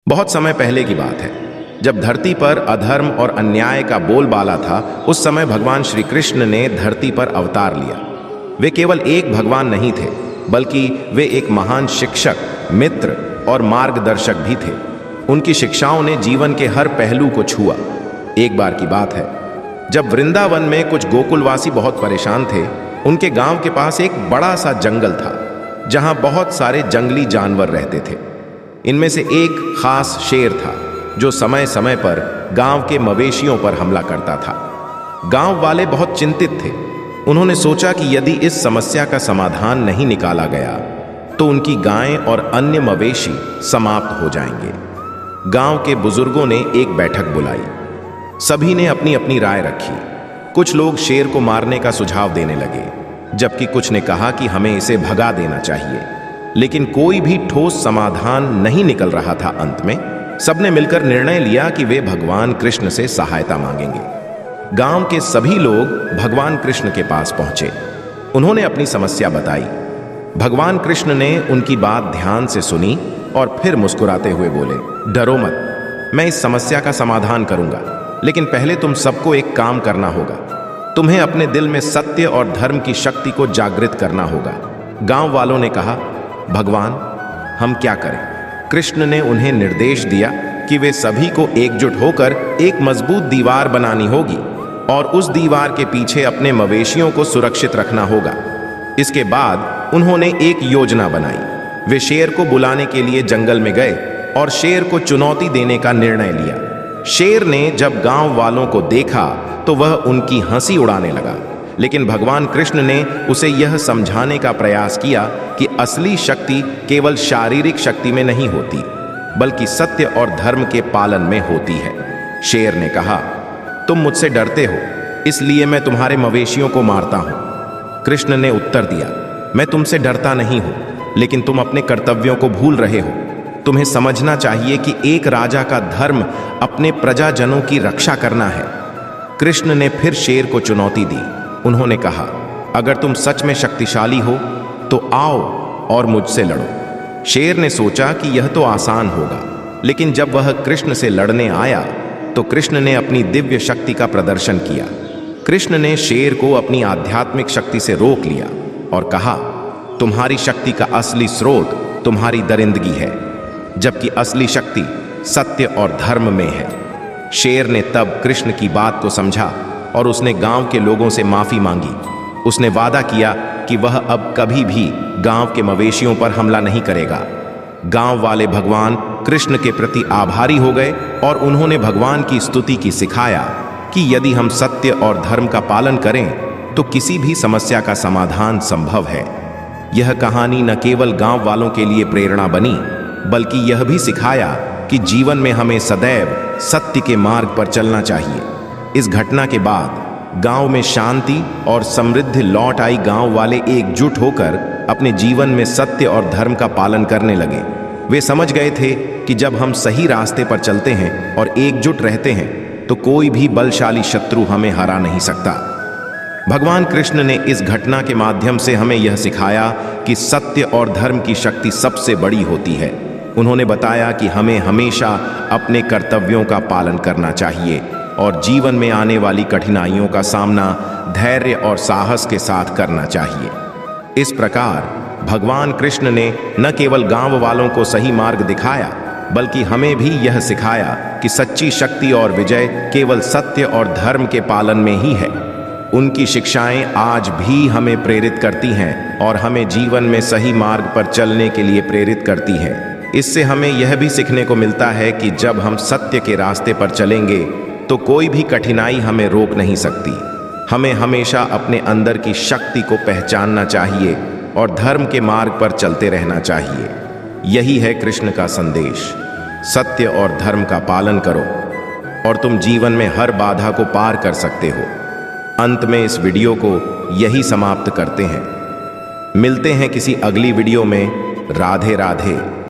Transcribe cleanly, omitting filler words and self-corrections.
बहुत समय पहले की बात है, जब धरती पर अधर्म और अन्याय का बोलबाला था। उस समय भगवान श्री कृष्ण ने धरती पर अवतार लिया। वे केवल एक भगवान नहीं थे, बल्कि वे एक महान शिक्षक, मित्र और मार्गदर्शक भी थे। उनकी शिक्षाओं ने जीवन के हर पहलू को छुआ। एक बार की बात है, जब वृंदावन में कुछ गोकुलवासी बहुत परेशान थे। उनके गांव के पास एक बड़ा सा जंगल था, जहां बहुत सारे जंगली जानवर रहते थे। इनमें से एक खास शेर था, जो समय समय पर गांव के मवेशियों पर हमला करता था। गांव वाले बहुत चिंतित थे। उन्होंने सोचा कि यदि इस समस्या का समाधान नहीं निकाला गया तो उनकी गायें और अन्य मवेशी समाप्त हो जाएंगे। गांव के बुजुर्गों ने एक बैठक बुलाई। सभी ने अपनी अपनी राय रखी। कुछ लोग शेर को मारने का सुझाव देने लगे, जबकि कुछ ने कहा कि हमें इसे भगा देना चाहिए। लेकिन कोई भी ठोस समाधान नहीं निकल रहा था। अंत में सबने मिलकर निर्णय लिया कि वे भगवान कृष्ण से सहायता मांगेंगे। गांव के सभी लोग भगवान कृष्ण के पास पहुंचे। उन्होंने अपनी समस्या बताई। भगवान कृष्ण ने उनकी बात ध्यान से सुनी और फिर मुस्कुराते हुए बोले, डरो मत, मैं इस समस्या का समाधान करूंगा। लेकिन पहले तुम सबको एक काम करना होगा। तुम्हें अपने दिल में सत्य और धर्म की शक्ति को जागृत करना होगा। गांव वालों ने कहा, भगवान, हम क्या करें? कृष्ण ने उन्हें निर्देश दिया कि वे सभी को एकजुट होकर एक मजबूत दीवार बनानी होगी और उस दीवार के पीछे अपने मवेशियों को सुरक्षित रखना होगा। इसके बाद उन्होंने एक योजना बनाई। वे शेर को बुलाने के लिए जंगल में गए और शेर को चुनौती देने का निर्णय लिया। शेर ने जब गांव वालों को देखा तो वह उनकी हंसी उड़ाने लगा। लेकिन भगवान कृष्ण ने उसे यह समझाने का प्रयास किया कि असली शक्ति केवल शारीरिक शक्ति में नहीं होती, बल्कि सत्य और धर्म के पालन में होती है। शेर ने कहा, तुम मुझसे डरते हो, इसलिए मैं तुम्हारे मवेशियों को मारता हूं। कृष्ण ने उत्तर दिया, मैं तुमसे डरता नहीं हूं, लेकिन तुम अपने कर्तव्यों को भूल रहे हो। तुम्हें समझना चाहिए कि एक राजा का धर्म अपने प्रजाजनों की रक्षा करना है। कृष्ण ने फिर शेर को चुनौती दी। उन्होंने कहा, अगर तुम सच में शक्तिशाली हो तो आओ और मुझसे लड़ो। शेर ने सोचा कि यह तो आसान होगा, लेकिन जब वह कृष्ण से लड़ने आया तो कृष्ण ने अपनी दिव्य शक्ति का प्रदर्शन किया। कृष्ण ने शेर को अपनी आध्यात्मिक शक्ति से रोक लिया और कहा, तुम्हारी शक्ति का असली स्रोत तुम्हारी दरिंदगी है, जबकि असली शक्ति सत्य और धर्म में है। शेर ने तब कृष्ण की बात को समझा और उसने गांव के लोगों से माफी मांगी। उसने वादा किया कि वह अब कभी भी गांव के मवेशियों पर हमला नहीं करेगा। गांव वाले भगवान कृष्ण के प्रति आभारी हो गए और उन्होंने भगवान की स्तुति की सिखाया कि यदि हम सत्य और धर्म का पालन करें तो किसी भी समस्या का समाधान संभव है। यह कहानी न केवल गांव वालों के लिए प्रेरणा बनी, बल्कि यह भी सिखाया कि जीवन में हमें सदैव सत्य के मार्ग पर चलना चाहिए। इस घटना के बाद गांव में शांति और समृद्धि लौट आई। गांव वाले एकजुट होकर अपने जीवन में सत्य और धर्म का पालन करने लगे। वे समझ गए थे कि जब हम सही रास्ते पर चलते हैं और एकजुट रहते हैं तो कोई भी बलशाली शत्रु हमें हरा नहीं सकता। भगवान कृष्ण ने इस घटना के माध्यम से हमें यह सिखाया कि सत्य और धर्म की शक्ति सबसे बड़ी होती है। उन्होंने बताया कि हमें हमेशा अपने कर्तव्यों का पालन करना चाहिए और जीवन में आने वाली कठिनाइयों का सामना धैर्य और साहस के साथ करना चाहिए। इस प्रकार भगवान कृष्ण ने न केवल गांव वालों को सही मार्ग दिखाया, बल्कि हमें भी यह सिखाया कि सच्ची शक्ति और विजय केवल सत्य और धर्म के पालन में ही है। उनकी शिक्षाएं आज भी हमें प्रेरित करती हैं और हमें जीवन में सही मार्ग पर चलने के लिए प्रेरित करती हैं। इससे हमें यह भी सीखने को मिलता है कि जब हम सत्य के रास्ते पर चलेंगे तो कोई भी कठिनाई हमें रोक नहीं सकती। हमें हमेशा अपने अंदर की शक्ति को पहचानना चाहिए और धर्म के मार्ग पर चलते रहना चाहिए। यही है कृष्ण का संदेश। सत्य और धर्म का पालन करो और तुम जीवन में हर बाधा को पार कर सकते हो। अंत में इस वीडियो को यही समाप्त करते हैं। मिलते हैं किसी अगली वीडियो में। राधे राधे।